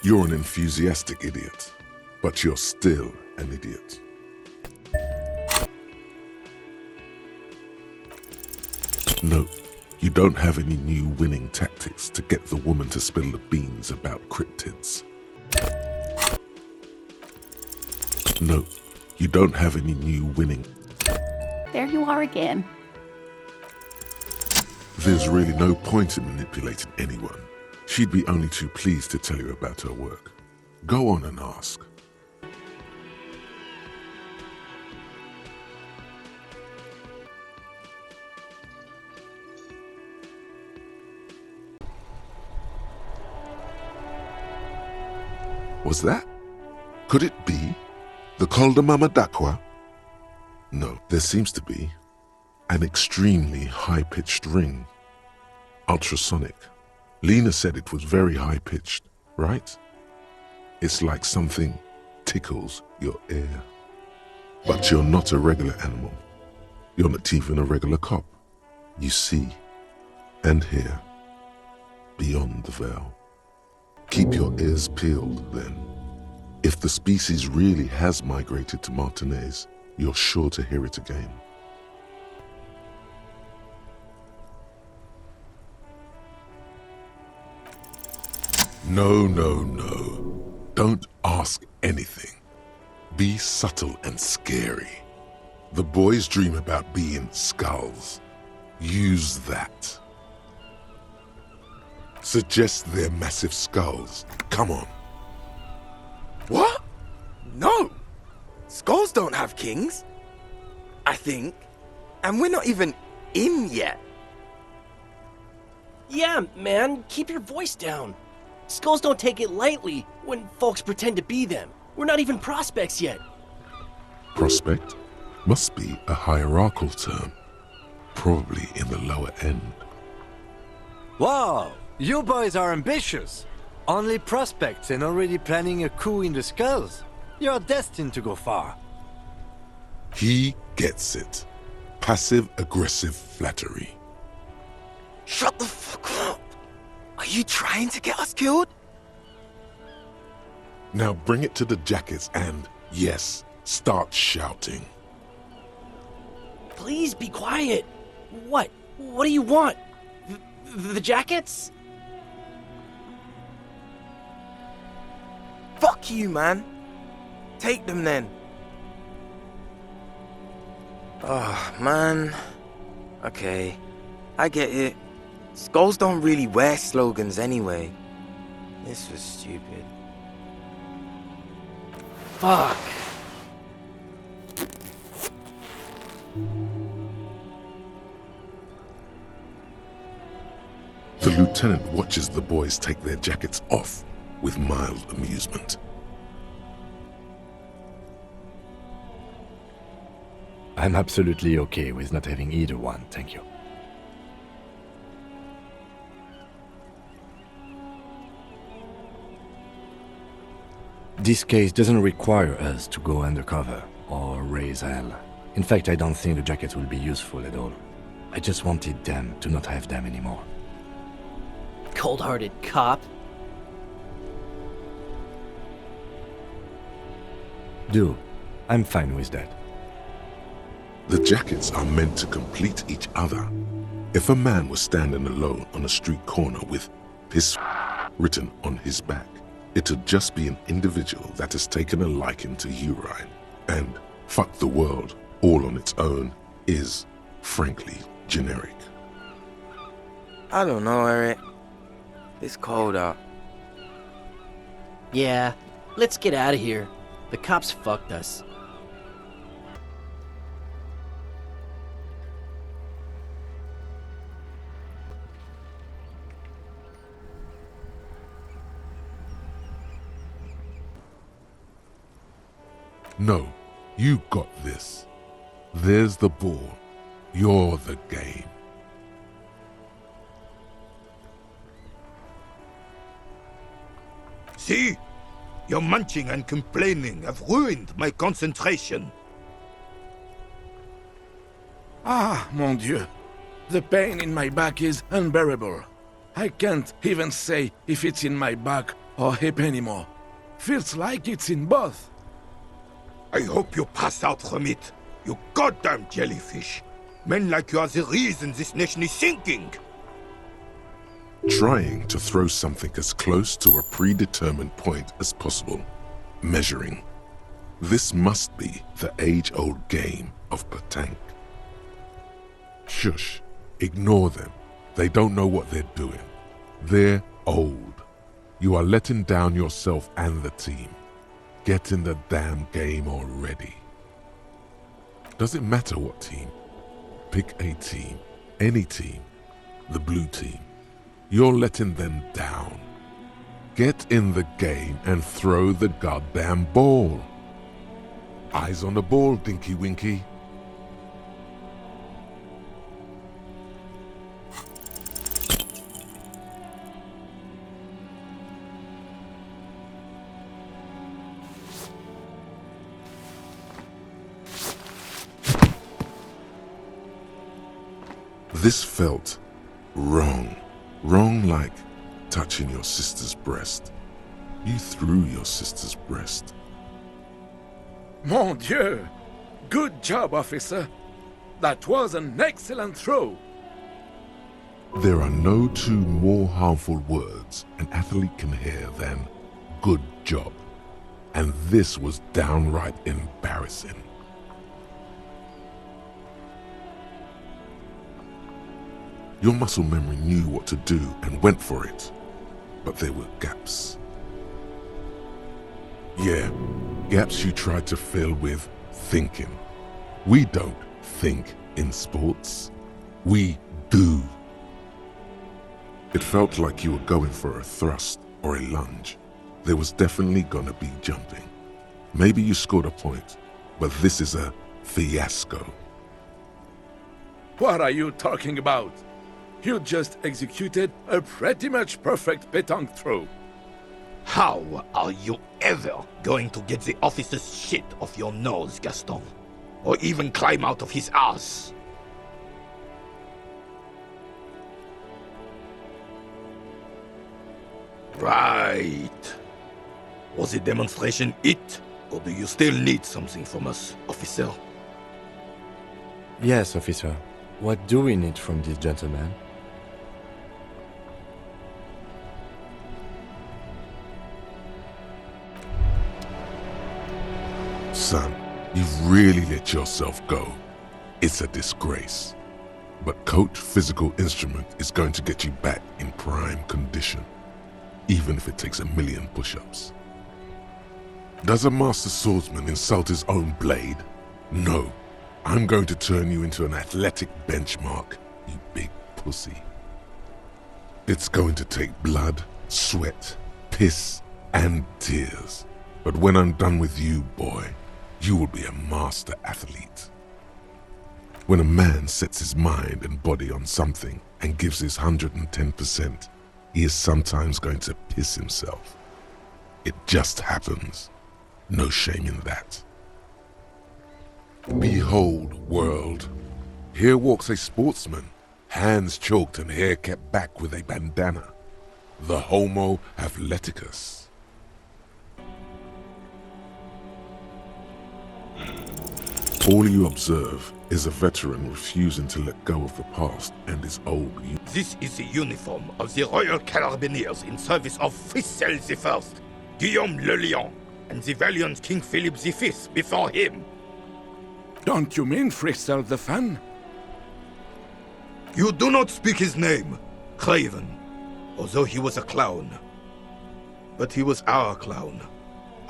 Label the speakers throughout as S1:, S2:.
S1: You're an enthusiastic idiot, but you're still an idiot. No, you don't have any new winning tactics to get the woman to spill the beans about cryptids. No, you don't have any new winning...
S2: There you are again.
S1: There's really no point in manipulating anyone. She'd be only too pleased to tell you about her work. Go on and ask. Was that? Could it be the Col de Mamadakwa? No, there seems to be an extremely high-pitched ring. Ultrasonic. Lena said it was very high-pitched, right? It's like something tickles your ear. But you're not a regular animal. You're not even a regular cop. You see and hear beyond the veil. Keep your ears peeled, then. If the species really has migrated to Martinez, you're sure to hear it again. No, no, no. Don't ask anything. Be subtle and scary. The boys dream about being skulls. Use that. Suggest they're massive skulls. Come on.
S3: What? No! Skulls don't have kings. I think. And we're not even in yet.
S4: Yeah, man, keep your voice down. Skulls don't take it lightly when folks pretend to be them. We're not even prospects yet.
S1: Prospect must be a hierarchical term. Probably in the lower end.
S5: Wow, you boys are ambitious. Only prospects and already planning a coup in the skulls. You're destined to go far.
S1: He gets it. Passive-aggressive flattery.
S3: Shut the fuck up! Are you trying to get us killed?
S1: Now bring it to the jackets and, yes, start shouting.
S4: Please be quiet. What? What do you want? The jackets?
S3: Fuck you, man. Take them then. Oh, man. Okay, I get it. Skulls don't really wear slogans anyway. This was stupid.
S4: Fuck.
S1: The lieutenant watches the boys take their jackets off with mild amusement.
S6: I'm absolutely okay with not having either one, thank you. This case doesn't require us to go undercover or raise hell. In fact, I don't think the jackets will be useful at all. I just wanted them to not have them anymore.
S4: Cold-hearted cop.
S6: Do. I'm fine with that.
S1: The jackets are meant to complete each other. If a man was standing alone on a street corner with his written on his back, it'd just be an individual that has taken a liking to urine. And fuck the world all on its own is, frankly, generic.
S3: I don't know, Eric. It's cold out.
S4: Yeah, let's get out of here. The cops fucked us.
S1: No, you got this. There's the ball. You're the game.
S7: See? Your munching and complaining have ruined my concentration.
S8: Ah, mon Dieu. The pain in my back is unbearable. I can't even say if it's in my back or hip anymore. Feels like it's in both.
S7: I hope you pass out from it, you goddamn jellyfish. Men like you are the reason this nation is sinking.
S1: Trying to throw something as close to a predetermined point as possible. Measuring. This must be the age-old game of petanque. Shush. Ignore them. They don't know what they're doing. They're old. You are letting down yourself and the team. Get in the damn game already. Does it matter what team? Pick a team. Any team. The blue team. You're letting them down. Get in the game and throw the goddamn ball. Eyes on the ball, Dinky Winky. This felt wrong. Wrong like touching your sister's breast. You threw your sister's breast.
S8: Mon Dieu! Good job, officer. That was an excellent throw.
S1: There are no two more harmful words an athlete can hear than good job. And this was downright embarrassing. Your muscle memory knew what to do and went for it, but there were gaps. Yeah, gaps you tried to fill with thinking. We don't think in sports. We do. It felt like you were going for a thrust or a lunge. There was definitely gonna be jumping. Maybe you scored a point, but this is a fiasco.
S8: What are you talking about? You just executed a pretty much perfect petanque throw.
S7: How are you ever going to get the officer's shit off your nose, Gaston? Or even climb out of his ass? Right. Was the demonstration it? Or do you still need something from us, officer?
S6: Yes, officer. What do we need from this gentleman?
S1: Son, you've really let yourself go. It's a disgrace. But Coach Physical Instrument is going to get you back in prime condition, even if it takes 1,000,000 push-ups. Does a master swordsman insult his own blade? No. I'm going to turn you into an athletic benchmark, you big pussy. It's going to take blood, sweat, piss, and tears. But when I'm done with you, boy, you will be a master athlete. When a man sets his mind and body on something and gives his 110%, he is sometimes going to piss himself. It just happens. No shame in that. Behold, world. Here walks a sportsman, hands choked and hair kept back with a bandana. The Homo Athleticus. All you observe is a veteran refusing to let go of the past and his old youth.
S7: This is the uniform of the Royal Carabineers in service of Frissel I, Guillaume le Lion, and the valiant King Philip V before him.
S8: Don't you mean Frissel the Fan?
S7: You do not speak his name, Craven, although he was a clown. But he was our clown,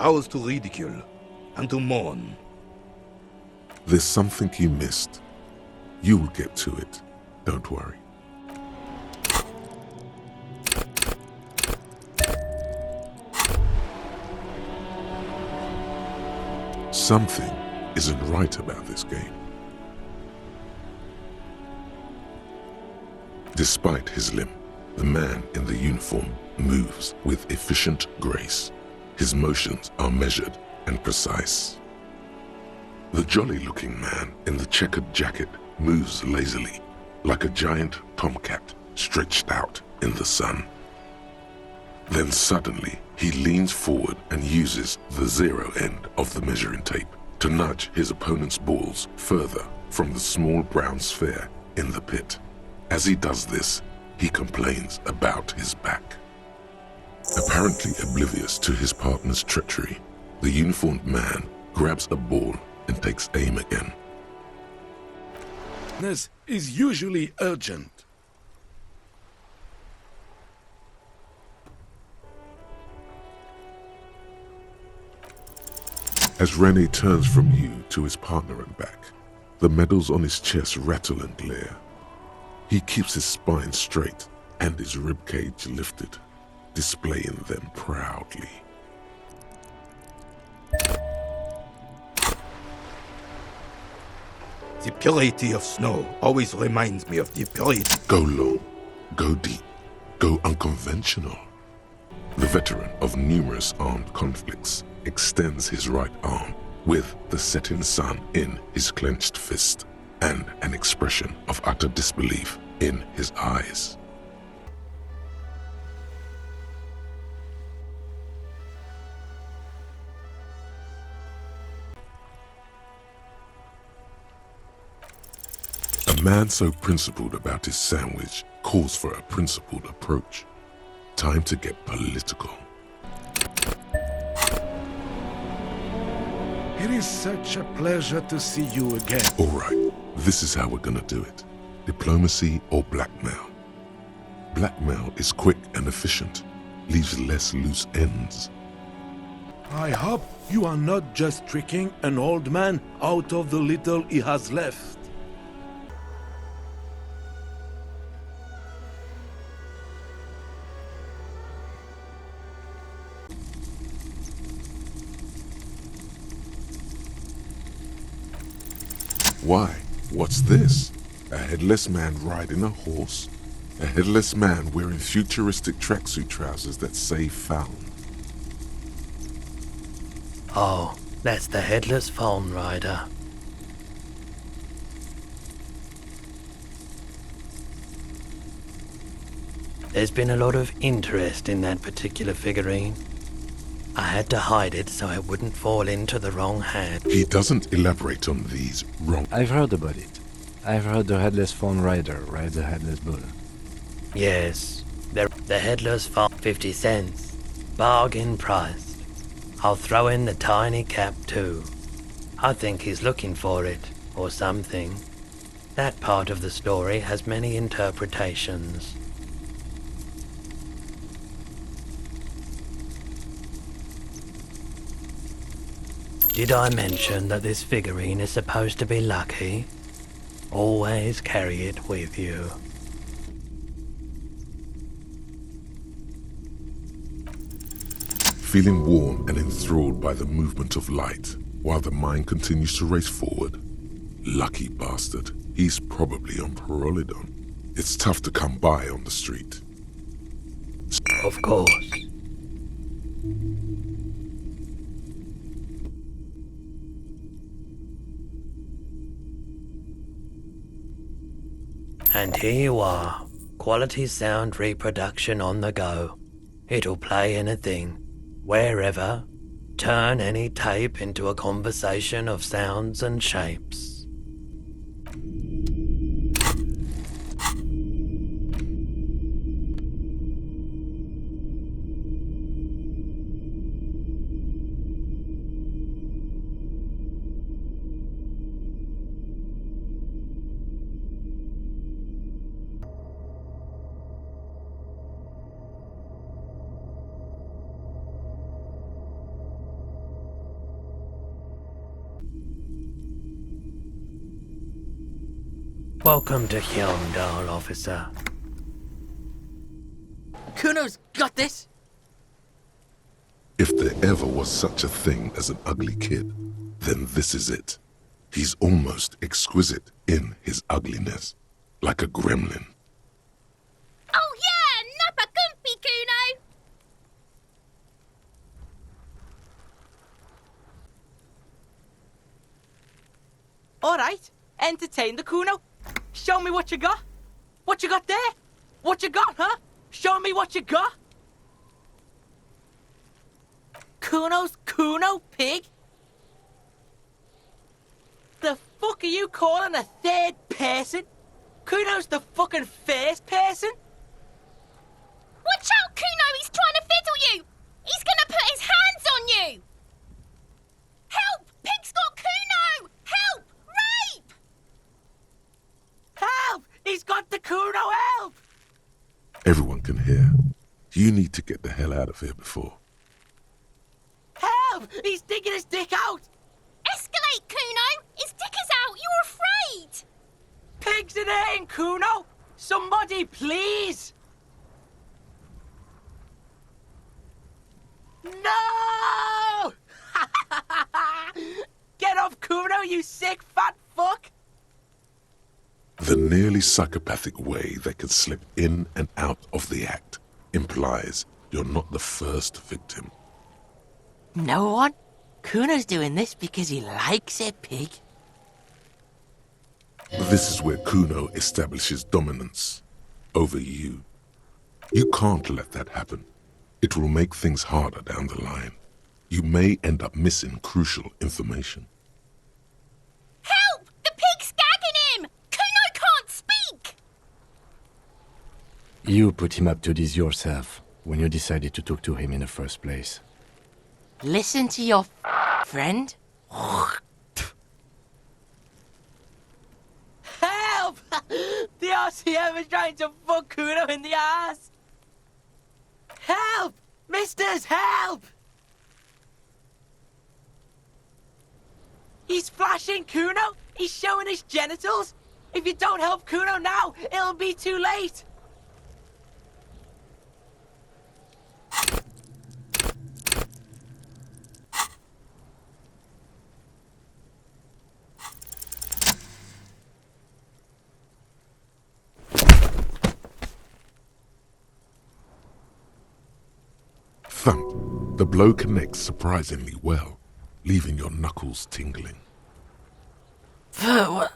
S7: ours to ridicule and to mourn.
S1: There's something you missed. You will get to it. Don't worry. Something isn't right about this game. Despite his limp, the man in the uniform moves with efficient grace. His motions are measured and precise. The jolly-looking man in the checkered jacket moves lazily, like a giant tomcat stretched out in the sun. Then suddenly, He leans forward and uses the zero end of the measuring tape to nudge his opponent's balls further from the small brown sphere in the pit. As he does this, he complains about his back. Apparently oblivious to his partner's treachery, the uniformed man grabs a ball and takes aim again.
S8: This is usually urgent.
S1: As Rene turns from you to his partner and back, the medals on his chest rattle and glare. He keeps his spine straight and his ribcage lifted, displaying them proudly.
S7: The purity of snow always reminds me of the purity.
S1: Go long, go deep, go unconventional. The veteran of numerous armed conflicts extends his right arm with the setting sun in his clenched fist and an expression of utter disbelief in his eyes. A man so principled about his sandwich calls for a principled approach. Time to get political.
S8: It is such a pleasure to see you again.
S1: All right, this is how we're gonna do it. Diplomacy or blackmail. Blackmail is quick and efficient, leaves less loose ends.
S8: I hope you are not just tricking an old man out of the little he has left.
S1: Why? What's this? A headless man riding a horse? A headless man wearing futuristic tracksuit trousers that say found?
S9: Oh, that's the headless phone rider. There's been a lot of interest in that particular figurine. I had to hide it so it wouldn't fall into the wrong hand.
S1: He doesn't elaborate on these wrong.
S6: I've heard about it. I've heard the headless phone rider ride the headless bull.
S9: Yes, the headless phone, 50 cents. Bargain priced. I'll throw in the tiny cap too. I think he's looking for it, or something. That part of the story has many interpretations. Did I mention that this figurine is supposed to be lucky? Always carry it with you.
S1: Feeling warm and enthralled by the movement of light, while the mind continues to race forward. Lucky bastard, he's probably on Parolidon. It's tough to come by on the street.
S9: Of course. And here you are, quality sound reproduction on the go. It'll play anything, wherever, turn any tape into a conversation of sounds and shapes. Welcome to Hyundai, officer.
S4: Kuno's got this!
S1: If there ever was such a thing as an ugly kid, then this is it. He's almost exquisite in his ugliness, like a gremlin.
S2: Oh yeah, Nappa Gumpy, Kuno!
S10: Alright, entertain the Kuno. Show me what you got. What you got there? What you got, huh? Show me what you got. Kuno's Kuno, pig? The fuck are you calling a third person? Kuno's the fucking first person?
S2: Watch out, Kuno! He's trying to fiddle you! He's gonna put his hands on you! Help! Pig's got Kuno! Help! Rape!
S10: Help! He's got the Kuno, help!
S1: Everyone can hear. You need to get the hell out of here before.
S10: Help! He's digging his dick out!
S2: Escalate, Kuno! His dick is out! You're afraid!
S10: Pigs in hurting Kuno! Somebody, please! No! Get off Kuno, you sick fat fuck!
S1: The nearly psychopathic way they can slip in and out of the act implies you're not the first victim.
S10: No one? Kuno's doing this because he likes it, pig.
S1: This is where Kuno establishes dominance over you. You can't let that happen. It will make things harder down the line. You may end up missing crucial information.
S2: Help! The pig's gagging him! Kuno can't speak!
S6: You put him up to this yourself when you decided to talk to him in the first place.
S10: Listen to your friend. Help! The RCM is trying to fuck Kuno in the ass. Help! Misters, help! He's flashing Kuno. He's showing his genitals. If you don't help Kuno now, it'll be too late.
S1: Thump. The blow connects surprisingly well, leaving your knuckles tingling.
S10: What?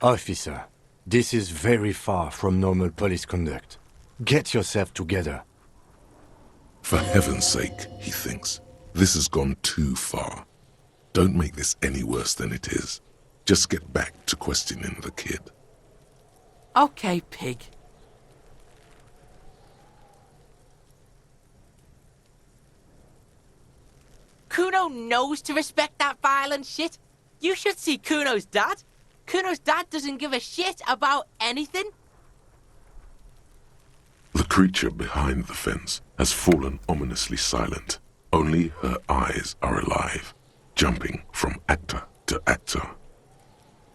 S6: Officer, this is very far from normal police conduct. Get yourself together.
S1: For heaven's sake, he thinks. This has gone too far. Don't make this any worse than it is. Just get back to questioning the kid.
S10: Okay, pig. Kuno knows to respect that violent shit. You should see Kuno's dad. Kuno's dad doesn't give a shit about anything.
S1: The creature behind the fence has fallen ominously silent. Only her eyes are alive, jumping from actor to actor.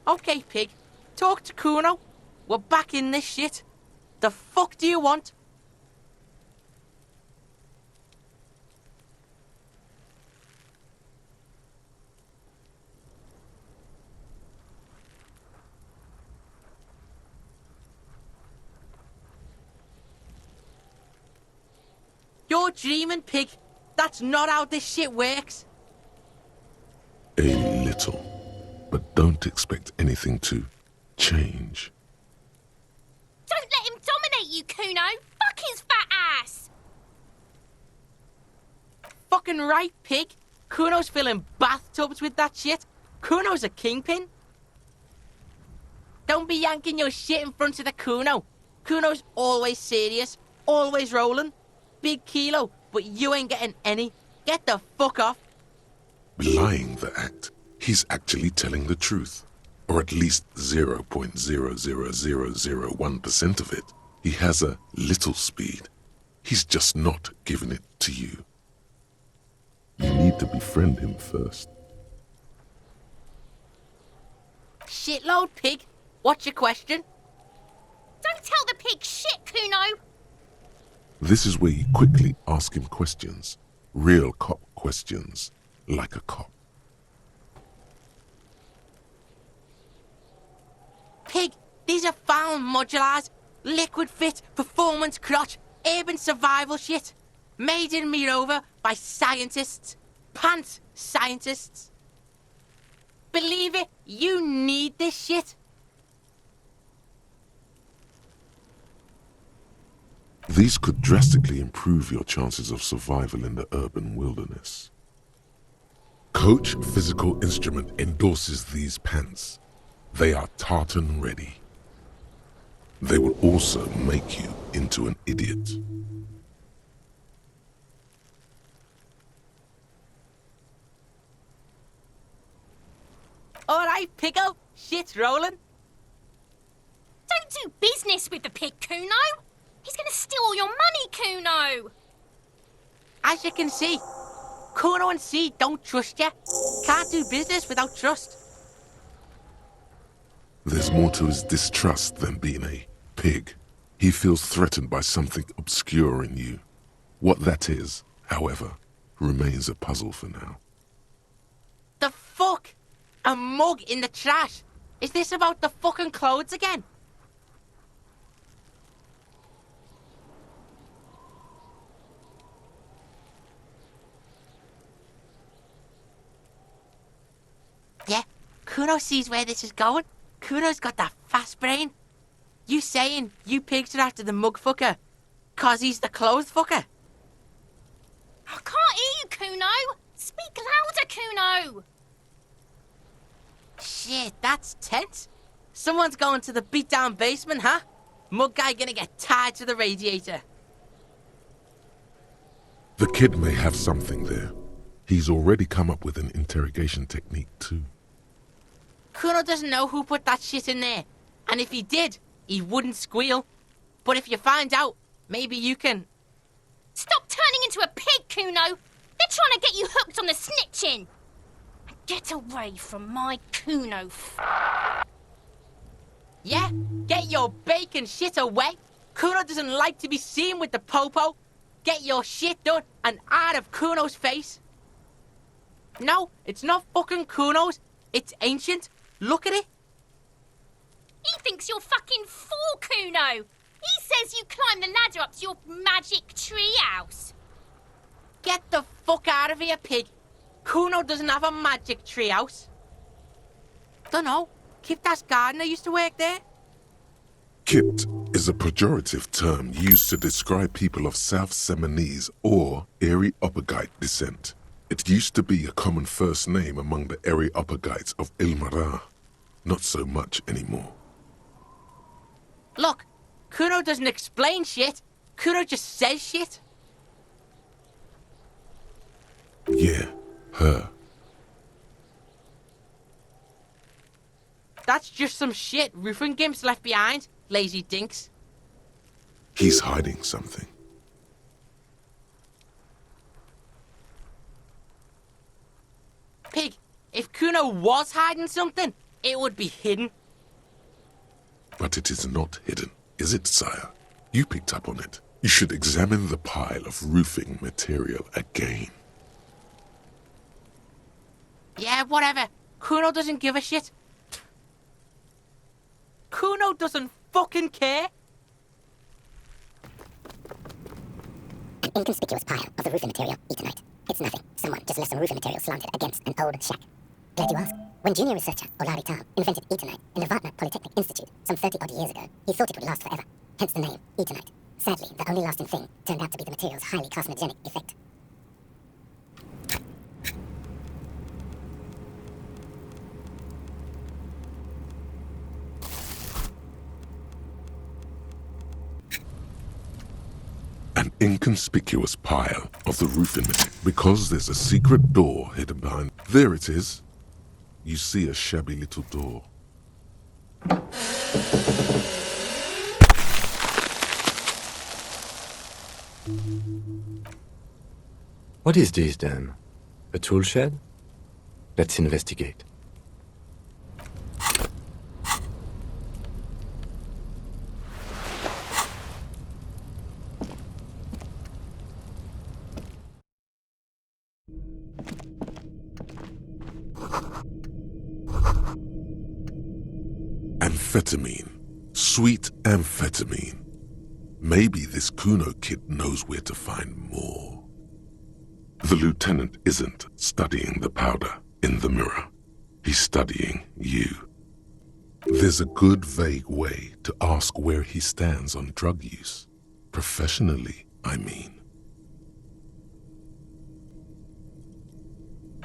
S10: Okay, pig. Talk to Kuno. We're back in this shit. The fuck do you want? You're dreaming, pig. That's not how this shit works.
S1: A little. But don't expect anything to change.
S2: Don't let him dominate you, Kuno! Fuck his fat ass!
S10: Fucking right, pig. Kuno's filling bathtubs with that shit. Kuno's a kingpin. Don't be yanking your shit in front of the Kuno. Kuno's always serious, always rolling. Big kilo, but you ain't getting any. Get the fuck off.
S1: Belying the act, he's actually telling the truth. Or at least 0.00001% of it. He has a little speed. He's just not giving it to you. You need to befriend him first.
S10: Shitload, pig. What's your question?
S2: Don't tell the pig shit, Kuno!
S1: This is where you quickly ask him questions. Real cop questions. Like a cop.
S10: Pig, these are found modulars. Liquid fit, performance crotch, urban survival shit. Made in me rover by scientists. Pants scientists. Believe it, you need this shit.
S1: These could drastically improve your chances of survival in the urban wilderness. Coach Physical Instrument endorses these pants. They are tartan ready. They will also make you into an idiot.
S10: Alright, Pico, shit's rolling.
S2: Don't do business with the pig, Kuno. He's gonna steal all your money, Kuno.
S10: As you can see, Kuno and C don't trust you. Can't do business without trust.
S1: There's more to his distrust than being a pig. He feels threatened by something obscure in you. What that is, however, remains a puzzle for now.
S10: The fuck? A mug in the trash? Is this about the fucking clothes again? Yeah, Kuno sees where this is going. Kuno's got that fast brain. You saying you pigs are after the mug fucker? 'Cause he's the clothes fucker?
S2: I can't hear you, Kuno. Speak louder, Kuno.
S10: Shit, that's tense. Someone's going to the beat-down basement, huh? Mug guy gonna get tied to the radiator.
S1: The kid may have something there. He's already come up with an interrogation technique too.
S10: Kuno doesn't know who put that shit in there. And if he did, he wouldn't squeal. But if you find out, maybe you can...
S2: Stop turning into a pig, Kuno. They're trying to get you hooked on the snitching. Get away from my Kuno.
S10: Yeah, get your bacon shit away. Kuno doesn't like to be seen with the popo. Get your shit done and out of Kuno's face. No, it's not fucking Kuno's. It's ancient. Look at it.
S2: He thinks you're fucking fool, Kuno. He says you climbed the ladder up to your magic tree house.
S10: Get the fuck out of here, pig. Kuno doesn't have a magic treehouse. Dunno. Kiptas gardener used to work there.
S1: Kipt is a pejorative term used to describe people of South Seminese or Areopagite descent. It used to be a common first name among the Areopagites of Ilmara. Not so much anymore.
S10: Look, Kuno doesn't explain shit. Kuno just says shit.
S1: Yeah, her.
S10: That's just some shit roofing gimps left behind, lazy dinks.
S1: He's hiding something.
S10: Pig, if Kuno was hiding something, it would be hidden.
S1: But it is not hidden, is it, sire? You picked up on it. You should examine the pile of roofing material again.
S10: Yeah, whatever. Kuno doesn't give a shit. Kuno doesn't fucking care.
S11: An inconspicuous pile of the roofing material, Eternite. It's nothing. Someone just left some roofing material slanted against an old shack. Glad you asked. When junior researcher Olari Tal invented Eternite in the Vatna Polytechnic Institute some 30-odd years ago, he thought it would last forever. Hence the name, Eternite. Sadly, the only lasting thing turned out to be the material's highly carcinogenic effect.
S1: An inconspicuous pile of the roofing material. Because there's a secret door hidden behind. There it is. You see a shabby little door.
S6: What is this then? A tool shed? Let's investigate.
S1: Amphetamine. Sweet amphetamine. Maybe this Kuno kid knows where to find more. The lieutenant isn't studying the powder in the mirror. He's studying you. There's a good vague way to ask where he stands on drug use. Professionally, I mean.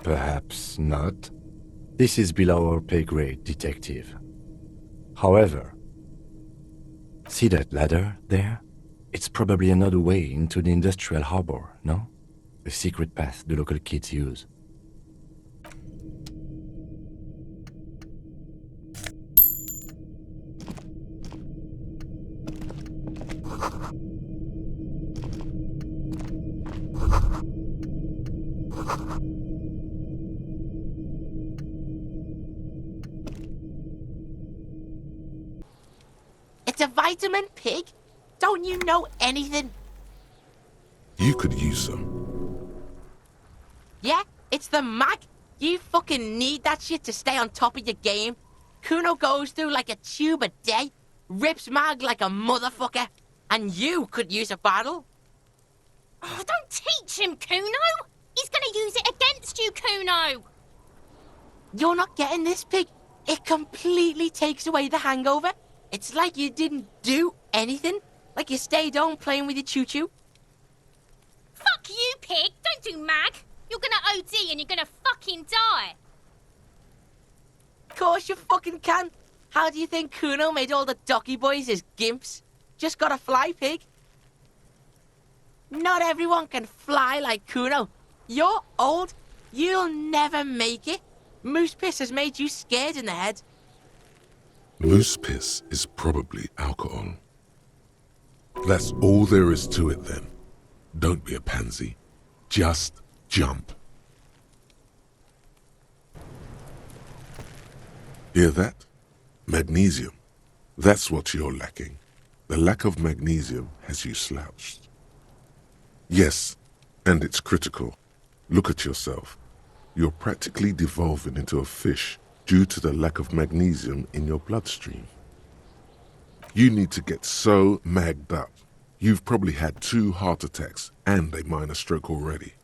S6: Perhaps not. This is below our pay grade, detective. However, see that ladder there? It's probably another way into the industrial harbor, no? A secret path the local kids use.
S10: It's a vitamin pig? Don't you know anything?
S1: You could use some.
S10: Yeah, it's the mag. You fucking need that shit to stay on top of your game. Kuno goes through like a tube a day, rips mag like a motherfucker, and you could use a bottle.
S2: Oh, don't teach him, Kuno! He's gonna use it against you, Kuno!
S10: You're not getting this, pig. It completely takes away the hangover. It's like you didn't do anything. Like you stayed home playing with your choo-choo.
S2: Fuck you, pig! Don't do mag! You're gonna OD and you're gonna fucking die!
S10: Of course you fucking can. How do you think Kuno made all the docky boys his gimps? Just gotta fly, pig. Not everyone can fly like Kuno. You're old. You'll never make it. Moose piss has made you scared in the head.
S1: Moose piss is probably alcohol. That's all there is to it then. Don't be a pansy. Just jump. Hear that? Magnesium. That's what you're lacking. The lack of magnesium has you slouched. Yes, and it's critical. Look at yourself. You're practically devolving into a fish due to the lack of magnesium in your bloodstream. You need to get so magged up. You've probably had 2 heart attacks and a minor stroke already,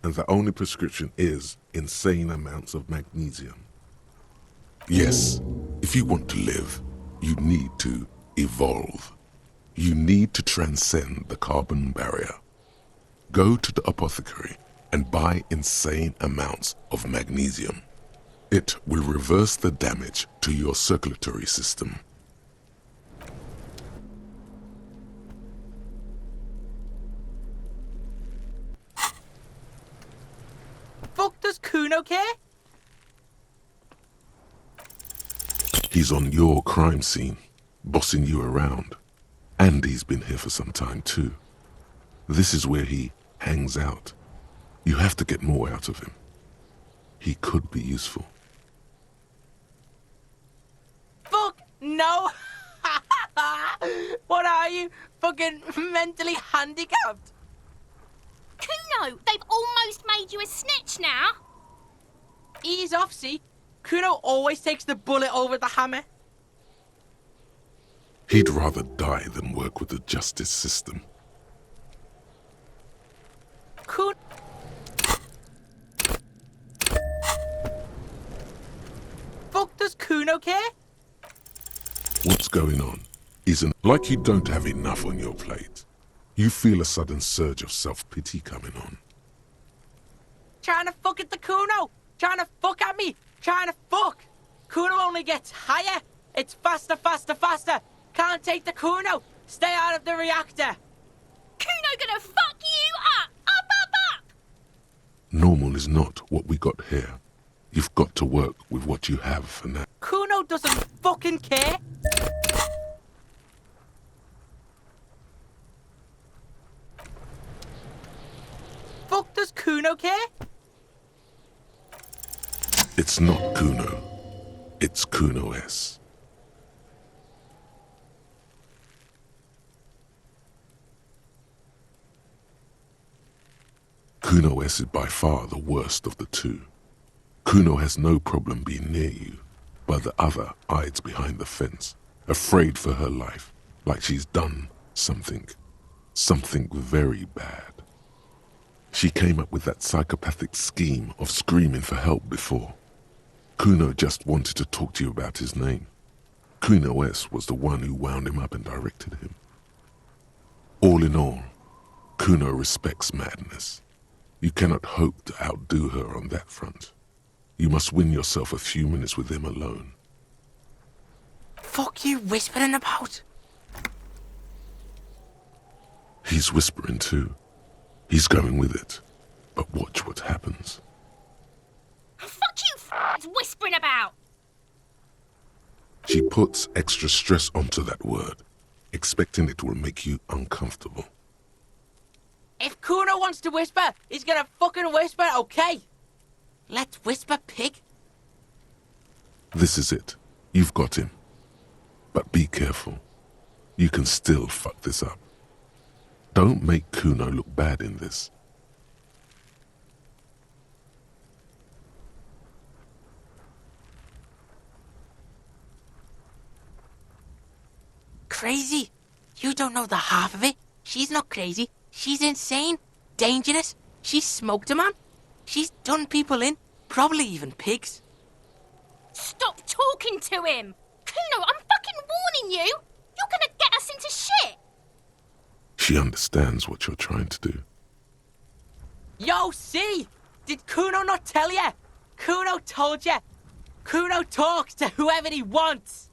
S1: and the only prescription is insane amounts of magnesium. Yes, if you want to live, you need to evolve. You need to transcend the carbon barrier. Go to the apothecary and buy insane amounts of magnesium. It will reverse the damage to your circulatory system.
S10: Fuck does Kuno care?
S1: He's on your crime scene, bossing you around. And he's been here for some time too. This is where he hangs out. You have to get more out of him. He could be useful.
S10: Fuck no! What are you? Fucking mentally handicapped?
S2: Kuno, they've almost made you a snitch now.
S10: Ease off, see? Kuno always takes the bullet over the hammer.
S1: He'd rather die than work with the justice system.
S10: Kuno... Fuck does Kuno care?
S1: What's going on? Isn't like you don't have enough on your plate. You feel a sudden surge of self-pity coming on.
S10: Trying to fuck at the Kuno! Trying to fuck at me! Trying to fuck! Kuno only gets higher! It's faster, faster, faster! Can't take the Kuno! Stay out of the reactor!
S2: Kuno gonna fuck you up! Up, up, up!
S1: Normal is not what we got here. You've got to work with what you have for now.
S10: Kuno doesn't fucking care! Fuck does Kuno care?
S1: It's not Kuno. It's Kuno S. Kuno S is by far the worst of the two. Kuno has no problem being near you, but the other hides behind the fence, afraid for her life, like she's done something very bad. She came up with that psychopathic scheme of screaming for help before. Kuno just wanted to talk to you about his name. Kuno S was the one who wound him up and directed him. All in all, Kuno respects madness. You cannot hope to outdo her on that front. You must win yourself a few minutes with him alone.
S10: Fuck you whispering about?
S1: He's whispering too. He's going with it. But watch what happens.
S2: Fuck you, whispering about!
S1: She puts extra stress onto that word, expecting it will make you uncomfortable.
S10: If Kuno wants to whisper, he's gonna fucking whisper, okay? Let's whisper, pig.
S1: This is it. You've got him. But be careful. You can still fuck this up. Don't make Kuno look bad in this.
S10: Crazy? You don't know the half of it. She's not crazy. She's insane. Dangerous. She's smoked a man. She's done people in. Probably even pigs.
S2: Stop talking to him! Kuno, I'm fucking warning you! You're gonna get us into shit!
S1: She understands what you're trying to do.
S10: Yo, see? Did Kuno not tell you? Kuno told you. Kuno talks to whoever he wants.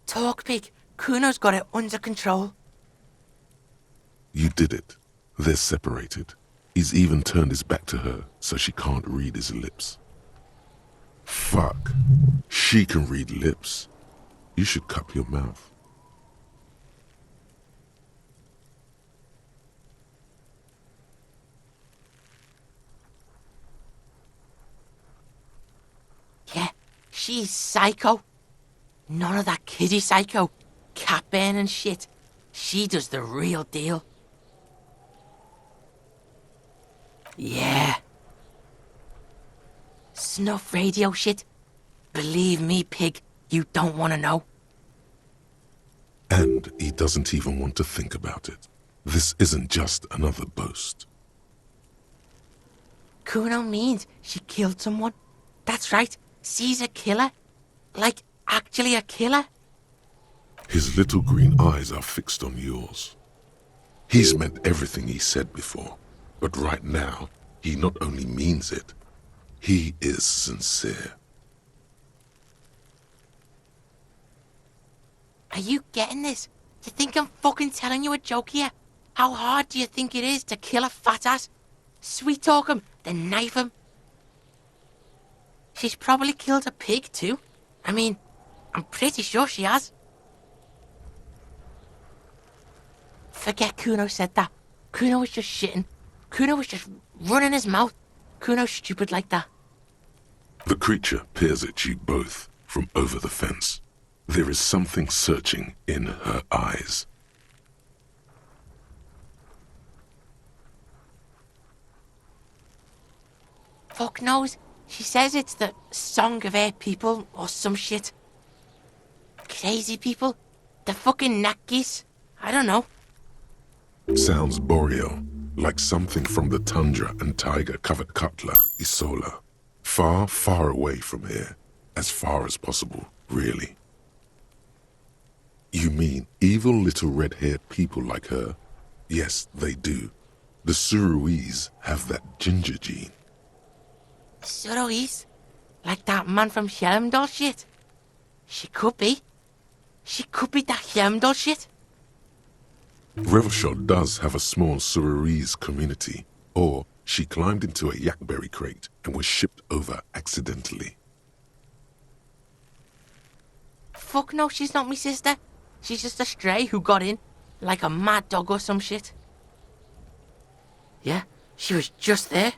S10: Talk, pig. Kuno's got it under control.
S1: You did it. They're separated. He's even turned his back to her so she can't read his lips. Fuck. She can read lips. You should cup your mouth.
S10: Yeah, she's psycho. None of that kiddie psycho. Cat burning shit. She does the real deal. Yeah. Snuff radio shit. Believe me, pig, you don't want to know.
S1: And he doesn't even want to think about it. This isn't just another boast.
S10: Kuno means she killed someone. That's right, she's a killer. Like, actually a killer.
S1: His little green eyes are fixed on yours. He's meant everything he said before, but right now, he not only means it, he is sincere.
S10: Are you getting this? You think I'm fucking telling you a joke here? How hard do you think it is to kill a fat ass? Sweet talk him, then knife him. She's probably killed a pig too. I mean, I'm pretty sure she has. Forget Kuno said that. Kuno was just shitting. Kuno was just running his mouth. Kuno's stupid like that.
S1: The creature peers at you both from over the fence. There is something searching in her eyes.
S10: Fuck knows. She says it's the song of her people or some shit. Crazy people. The fucking Nakis. I don't know.
S1: Sounds boreal, like something from the tundra and tiger-covered Cutler, Isola. Far, far away from here. As far as possible, really. You mean evil little red-haired people like her? Yes, they do. The Suruese have that ginger gene.
S10: Suruese? Like that man from Helmdall shit? She could be. She could be that Helmdall shit.
S1: Revelshot does have a small Suruese community, or she climbed into a yakberry crate and was shipped over accidentally.
S10: Fuck no, she's not me sister. She's just a stray who got in, like a mad dog or some shit. Yeah, she was just there.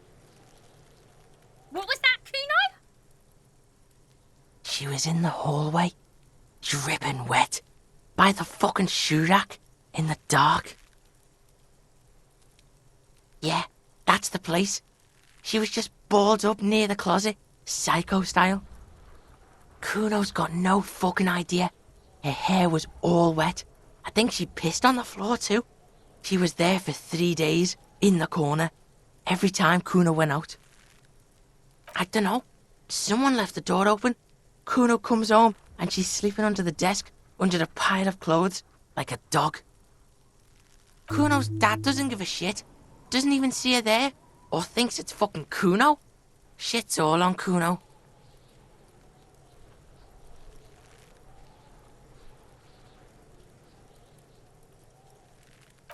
S2: What was that, Kuno?
S10: She was in the hallway, dripping wet, by the fucking shoe rack, in the dark. Yeah, that's the place. She was just balled up near the closet, psycho style. Kuno's got no fucking idea. Her hair was all wet. I think she pissed on the floor too. She was there for 3 days, in the corner, every time Kuno went out. I dunno. Someone left the door open. Kuno comes home and she's sleeping under the desk, under the pile of clothes, like a dog. Kuno's dad doesn't give a shit. Doesn't even see her there, or thinks it's fucking Kuno. Shit's all on Kuno.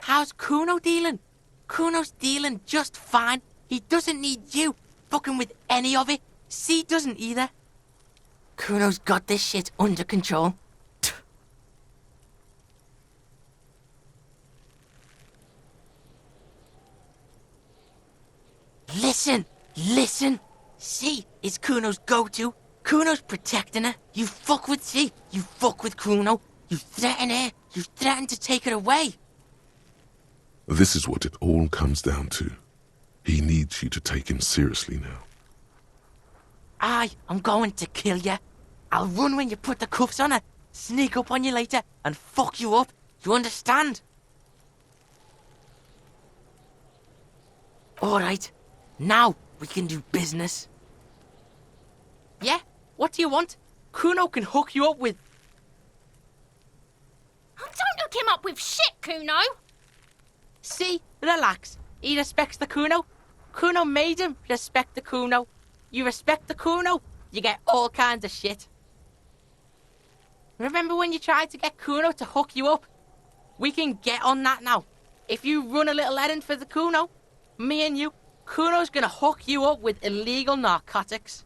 S10: How's Kuno dealing? Kuno's dealing just fine. He doesn't need you fucking with any of it. C doesn't either. Kuno's got this shit under control. Listen. C is Kuno's go-to. Kuno's protecting her. You fuck with C, you fuck with Kuno. You threaten her, you threaten to take her away.
S1: This is what it all comes down to. He needs you to take him seriously now.
S10: I'm going to kill you. I'll run when you put the cuffs on her, sneak up on you later, and fuck you up. You understand? Alright, now we can do business. Yeah? What do you want? Kuno can hook you up with...
S2: Oh, don't hook him up with shit, Kuno.
S10: See? Relax. He respects the Kuno. Kuno made him respect the Kuno. You respect the Kuno, you get all kinds of shit. Remember when you tried to get Kuno to hook you up? We can get on that now. If you run a little errand for the Kuno, me and you, Kuno's gonna hook you up with illegal narcotics.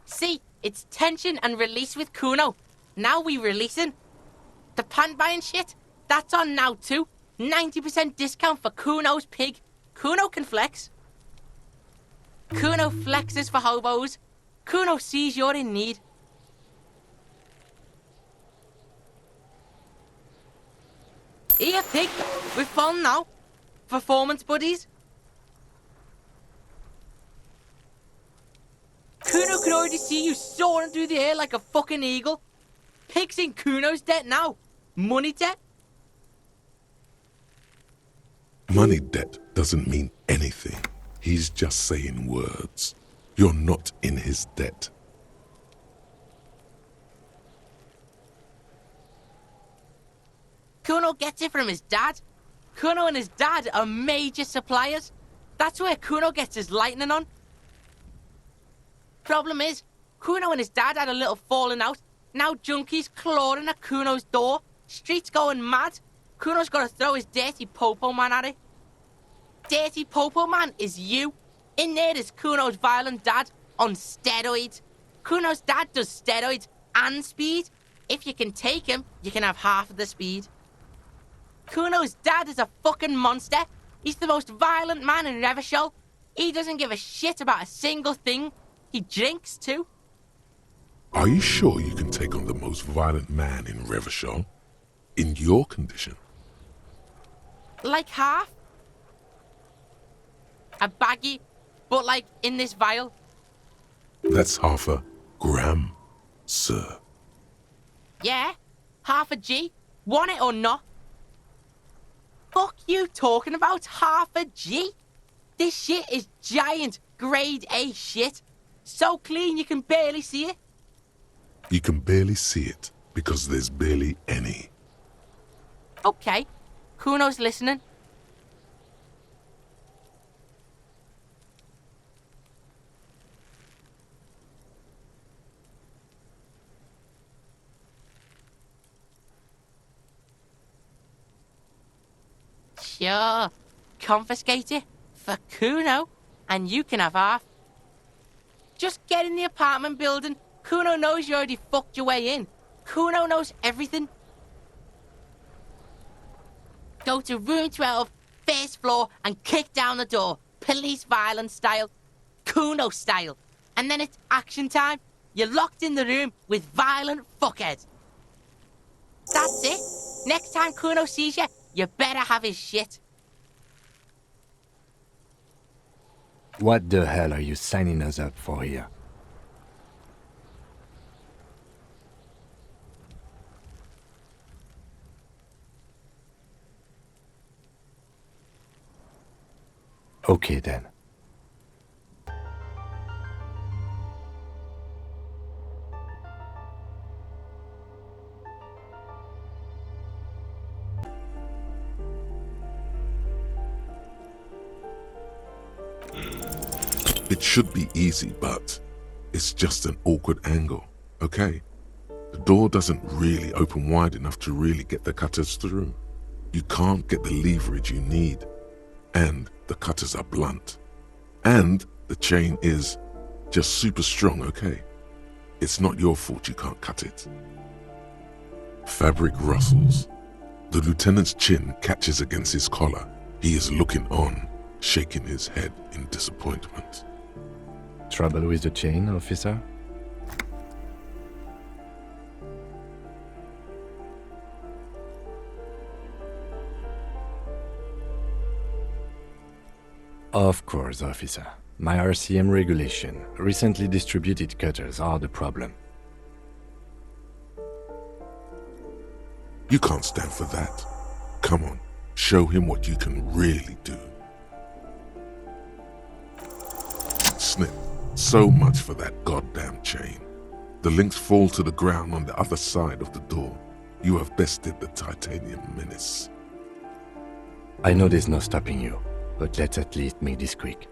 S10: See, it's tension and release with Kuno. Now we releasing. The pan buying shit, that's on now too. 90% discount for Kuno's pig. Kuno can flex. Kuno flexes for hobos. Kuno sees you're in need. Here, pig. We're fun now. Performance buddies. Kuno can already see you soaring through the air like a fucking eagle. Pig's in Kuno's debt now. Money debt.
S1: Money debt doesn't mean anything. He's just saying words. You're not in his debt.
S10: Kuno gets it from his dad. Kuno and his dad are major suppliers. That's where Kuno gets his lightning on. Problem is, Kuno and his dad had a little falling out. Now junkies clawing at Kuno's door. Streets going mad. Kuno's got to throw his dirty popo man at it. Dirty popo man is you. In there is Kuno's violent dad on steroids. Kuno's dad does steroids and speed. If you can take him, you can have half of the speed. Kuno's dad is a fucking monster. He's the most violent man in Revachol. He doesn't give a shit about a single thing. He drinks too.
S1: Are you sure you can take on the most violent man in Revachol? In your condition?
S10: Like half. A baggie, but like in this vial.
S1: That's half a gram, sir.
S10: Yeah, half a G. Want it or not? Fuck you talking about half a G? This shit is giant, grade A shit. So clean you can barely see it.
S1: You can barely see it because there's barely any.
S10: Okay, Kuno's listening. Sure, confiscate it for Kuno, and you can have half. Just get in the apartment building. Kuno knows you already fucked your way in. Kuno knows everything. Go to room 12, first floor, and kick down the door. Police violence style. Kuno style. And then it's action time. You're locked in the room with violent fuckheads. That's it. Next time Kuno sees you, you better have his shit.
S6: What the hell are you signing us up for here? Okay then.
S1: It should be easy, but it's just an awkward angle, okay? The door doesn't really open wide enough to really get the cutters through. You can't get the leverage you need, and the cutters are blunt. And the chain is just super strong, okay? It's not your fault you can't cut it. Fabric rustles. The lieutenant's chin catches against his collar. He is looking on, shaking his head in disappointment.
S6: Trouble with the chain, officer? Of course, officer. My RCM regulation, recently distributed cutters are the problem.
S1: You can't stand for that. Come on, show him what you can really do. Snip. So much for that goddamn chain. The links fall to the ground on the other side of the door. You have bested the titanium menace.
S6: I know there's no stopping you, but let's at least make this quick.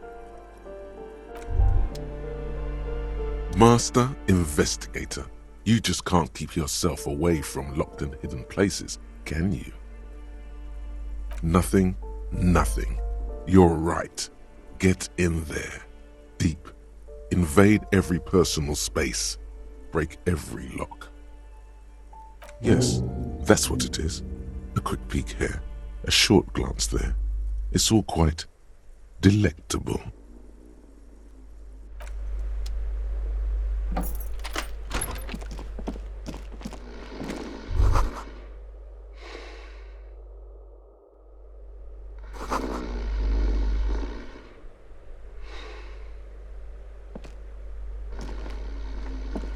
S1: Master Investigator, you just can't keep yourself away from locked and hidden places, can you? Nothing. You're right. Get in there. Deep. Invade every personal space. Break every lock. Yes, that's what it is. A quick peek here. A short glance there. It's all quite delectable.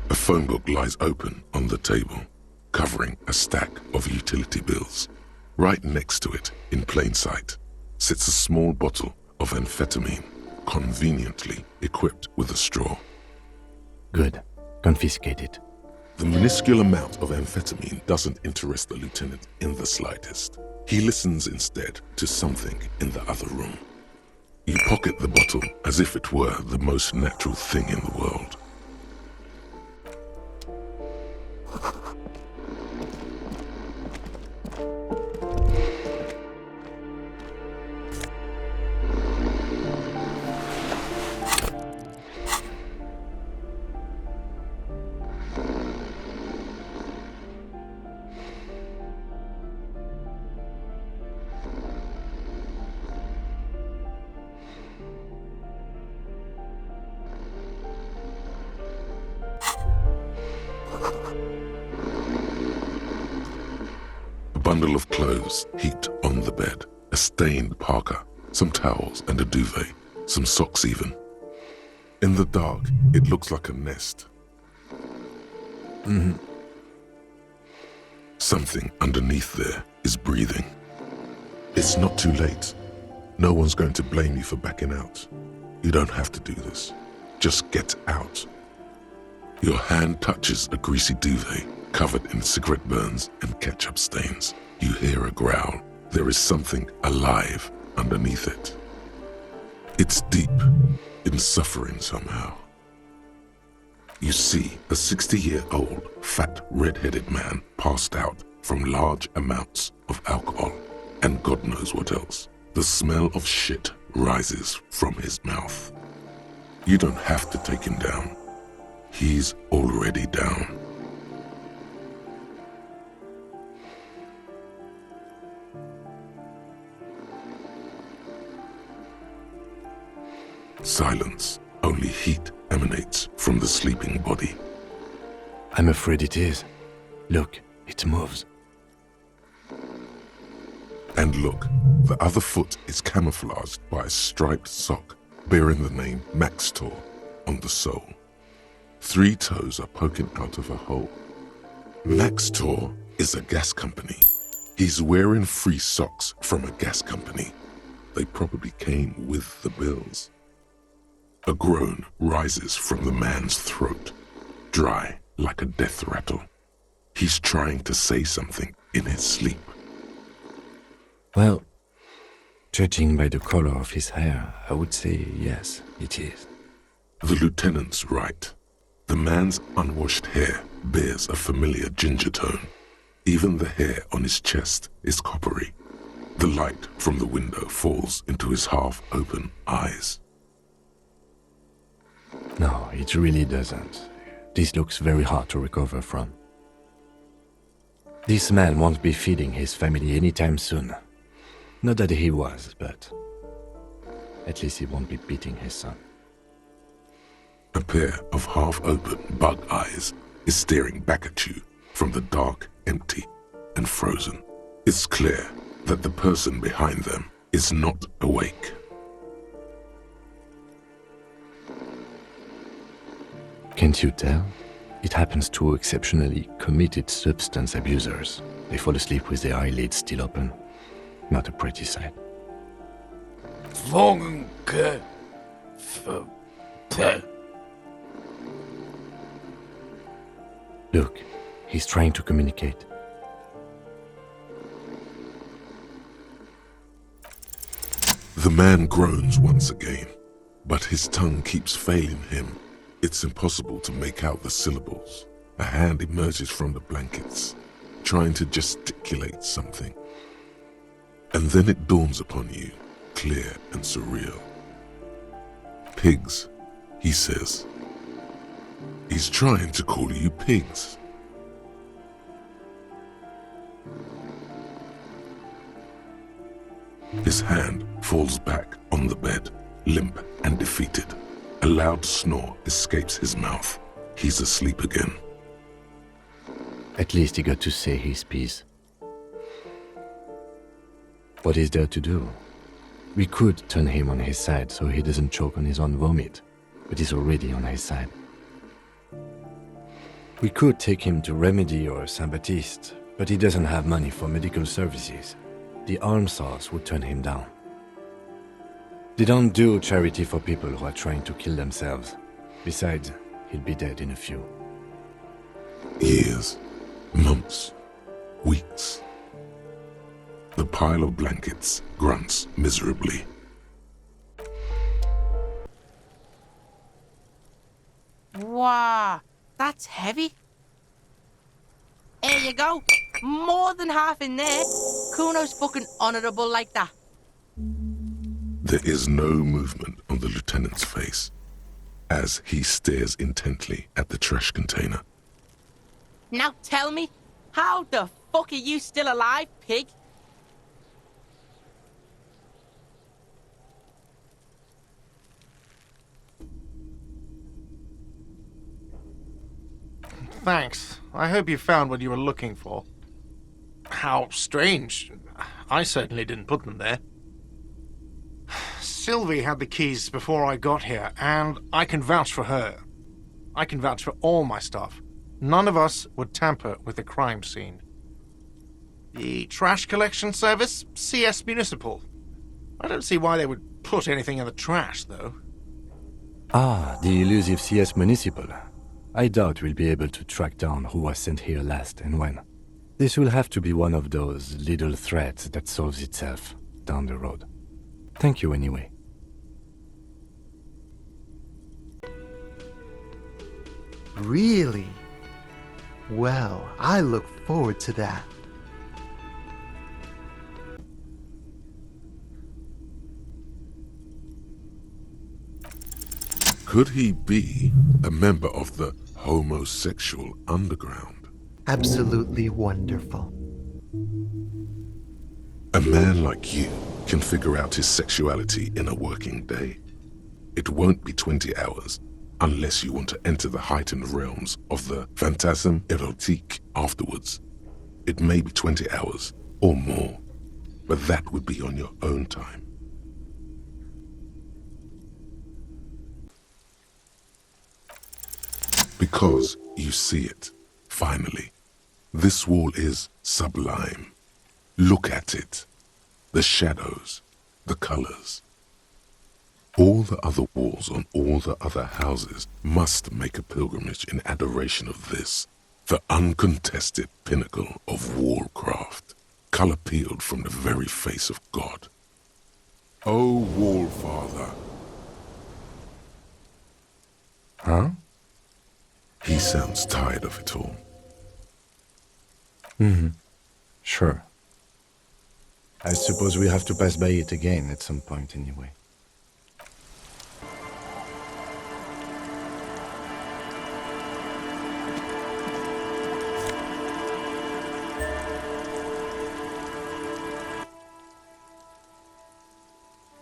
S1: A phone book lies open on the table, covering a stack of utility bills. Right next to it, in plain sight, sits a small bottle of amphetamine, conveniently equipped with a straw.
S6: Good. Confiscate it.
S1: The minuscule amount of amphetamine doesn't interest the lieutenant in the slightest. He listens instead to something in the other room. You pocket the bottle as if it were the most natural thing in the world. A bundle of clothes heaped on the bed, a stained parka, some towels and a duvet, some socks even. In the dark, it looks like a nest. Something underneath there is breathing. It's not too late. No one's going to blame you for backing out. You don't have to do this. Just get out. Your hand touches a greasy duvet covered in cigarette burns and ketchup stains. You hear a growl. There is something alive underneath it. It's deep, in suffering somehow. You see a 60-year-old, fat, red-headed man passed out from large amounts of alcohol and God knows what else. The smell of shit rises from his mouth. You don't have to take him down. He's already down. Silence. Only heat emanates from the sleeping body.
S6: I'm afraid it is. Look, it moves.
S1: And look, the other foot is camouflaged by a striped sock bearing the name Max Tor on the sole. 3 toes are poking out of a hole. Max Tor is a gas company. He's wearing free socks from a gas company. They probably came with the bills. A groan rises from the man's throat, dry like a death rattle. He's trying to say something in his sleep.
S6: Well, judging by the color of his hair, I would say yes, it is.
S1: The lieutenant's right. The man's unwashed hair bears a familiar ginger tone. Even the hair on his chest is coppery. The light from the window falls into his half-open eyes.
S6: No, it really doesn't. This looks very hard to recover from. This man won't be feeding his family anytime soon. Not that he was, but at least he won't be beating his son.
S1: A pair of half-open bug eyes is staring back at you from the dark, empty, and frozen. It's clear that the person behind them is not awake.
S6: Can't you tell? It happens to exceptionally committed substance abusers. They fall asleep with their eyelids still open. Not a pretty sight. Look, he's trying to communicate.
S1: The man groans once again, but his tongue keeps failing him. It's impossible to make out the syllables. A hand emerges from the blankets, trying to gesticulate something. And then it dawns upon you, clear and surreal. Pigs, he says. He's trying to call you pigs. His hand falls back on the bed, limp and defeated. A loud snore escapes his mouth. He's asleep again.
S6: At least he got to say his piece. What is there to do? We could turn him on his side so he doesn't choke on his own vomit, but he's already on his side. We could take him to Remedy or Saint-Baptiste, but he doesn't have money for medical services. The armsaws would turn him down. They don't do charity for people who are trying to kill themselves. Besides, he'll be dead in a few.
S1: Years, months, weeks. The pile of blankets grunts miserably.
S10: Wow, that's heavy. Here you go. More than half in there. Kuno's fucking honorable like that.
S1: There is no movement on the lieutenant's face as he stares intently at the trash container.
S10: Now tell me, how the fuck are you still alive, pig?
S12: Thanks. I hope you found what you were looking for. How strange. I certainly didn't put them there. Sylvie had the keys before I got here, and I can vouch for her. I can vouch for all my stuff. None of us would tamper with the crime scene. The trash collection service? CS Municipal. I don't see why they would put anything in the trash, though.
S6: Ah, the elusive CS Municipal. I doubt we'll be able to track down who was sent here last and when. This will have to be one of those little threats that solves itself down the road. Thank you anyway.
S13: Really? Well, I look forward to that.
S1: Could he be a member of the homosexual underground?
S13: Absolutely wonderful.
S1: A man like you can figure out his sexuality in a working day. It won't be 20 hours unless you want to enter the heightened realms of the phantasme erotique afterwards. It may be 20 hours or more, but that would be on your own time. Because you see it, finally. This wall is sublime. Look at it. The shadows, the colors. All the other walls on all the other houses must make a pilgrimage in adoration of this, the uncontested pinnacle of wallcraft, color peeled from the very face of God. O Wallfather,
S6: Huh?
S1: He sounds tired of it all.
S6: Sure. I suppose we have to pass by it again at some point anyway.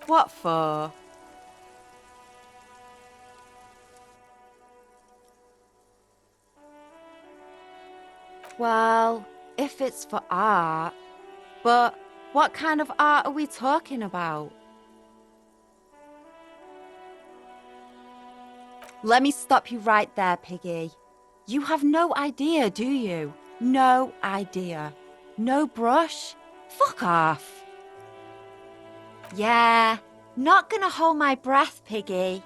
S14: What for? Well, if it's for art. But what kind of art are we talking about? Let me stop you right there, Piggy. You have no idea, do you? No idea. No brush? Fuck off. Yeah, not gonna hold my breath, Piggy.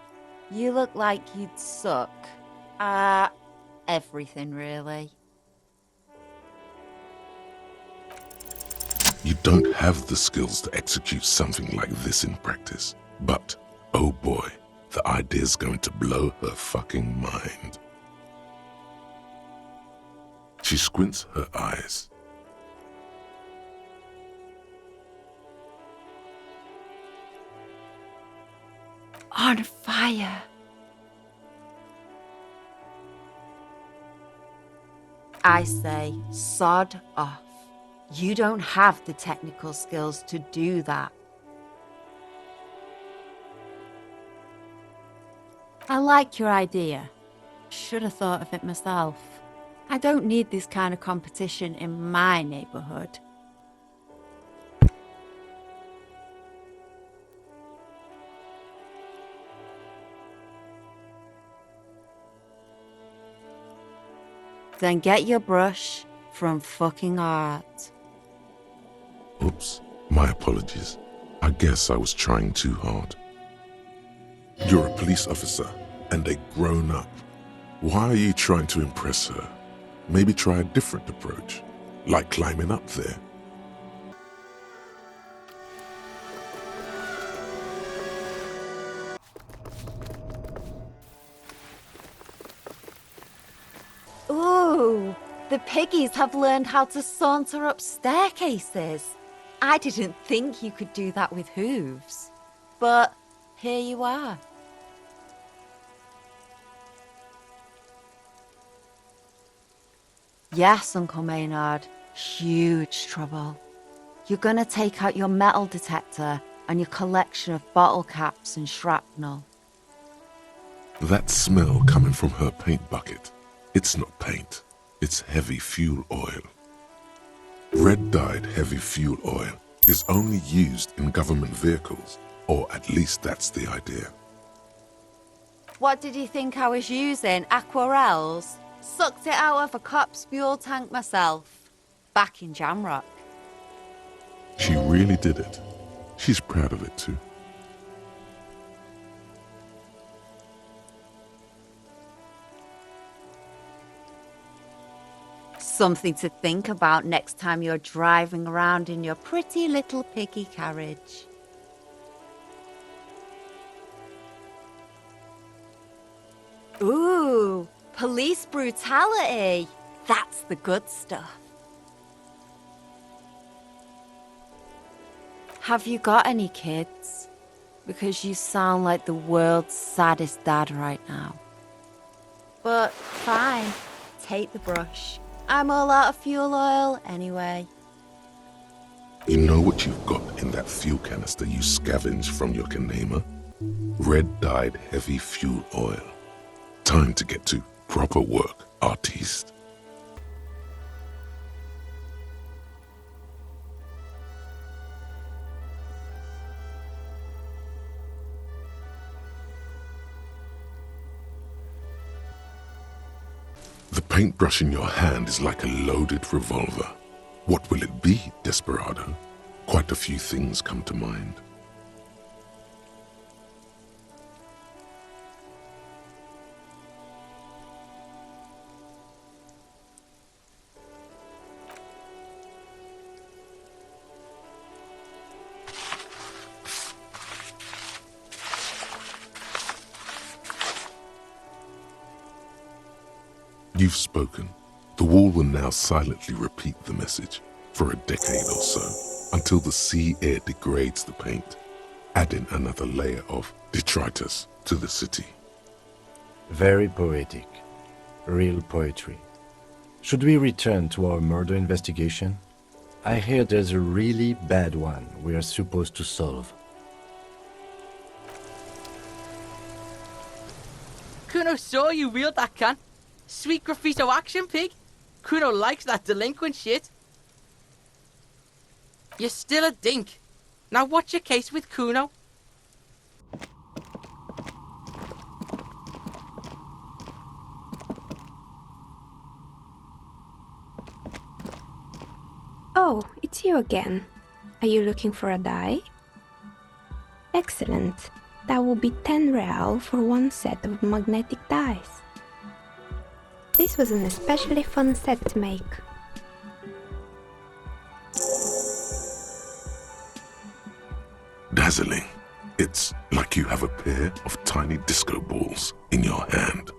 S14: You look like you'd suck. Everything, really.
S1: You don't have the skills to execute something like this in practice. But, oh boy, the idea's going to blow her fucking mind. She squints her eyes.
S14: On fire. I say, sod off. You don't have the technical skills to do that. I like your idea. Should have thought of it myself. I don't need this kind of competition in my neighborhood. Then get your brush from fucking art.
S1: Oops, my apologies. I guess I was trying too hard. You're a police officer and a grown-up. Why are you trying to impress her? Maybe try a different approach, like climbing up there.
S14: Ooh, the piggies have learned how to saunter up staircases. I didn't think you could do that with hooves. But here you are. Yes, Uncle Maynard, huge trouble. You're gonna take out your metal detector and your collection of bottle caps and shrapnel.
S1: That smell coming from her paint bucket. It's not paint, it's heavy fuel oil. Red-dyed heavy fuel oil is only used in government vehicles, or at least that's the idea.
S14: What did you think I was using? Aquarels? Sucked it out of a cop's fuel tank myself. Back in Jamrock.
S1: She really did it. She's proud of it too.
S14: Something to think about next time you're driving around in your pretty little piggy carriage. Ooh, police brutality. That's the good stuff. Have you got any kids? Because you sound like the world's saddest dad right now. But fine, take the brush. I'm all out of fuel oil anyway.
S1: You know what you've got in that fuel canister you scavenged from your Kanema? Red-dyed heavy fuel oil. Time to get to proper work, artiste. The paintbrush in your hand is like a loaded revolver. What will it be, Desperado? Quite a few things come to mind. You've spoken. The wall will now silently repeat the message for a decade or so, until the sea air degrades the paint, adding another layer of detritus to the city.
S6: Very poetic. Real poetry. Should we return to our murder investigation? I hear there's a really bad one we are supposed to solve.
S10: Kuno saw you wield that can. Sweet graffito action pig. Kuno likes that delinquent shit. You're still a dink. Now what's your case with Kuno?
S15: Oh, it's you again. Are you looking for a die? Excellent. That will be 10 real for one set of magnetic dice. This was an especially fun set to make.
S1: Dazzling. It's like you have a pair of tiny disco balls in your hand.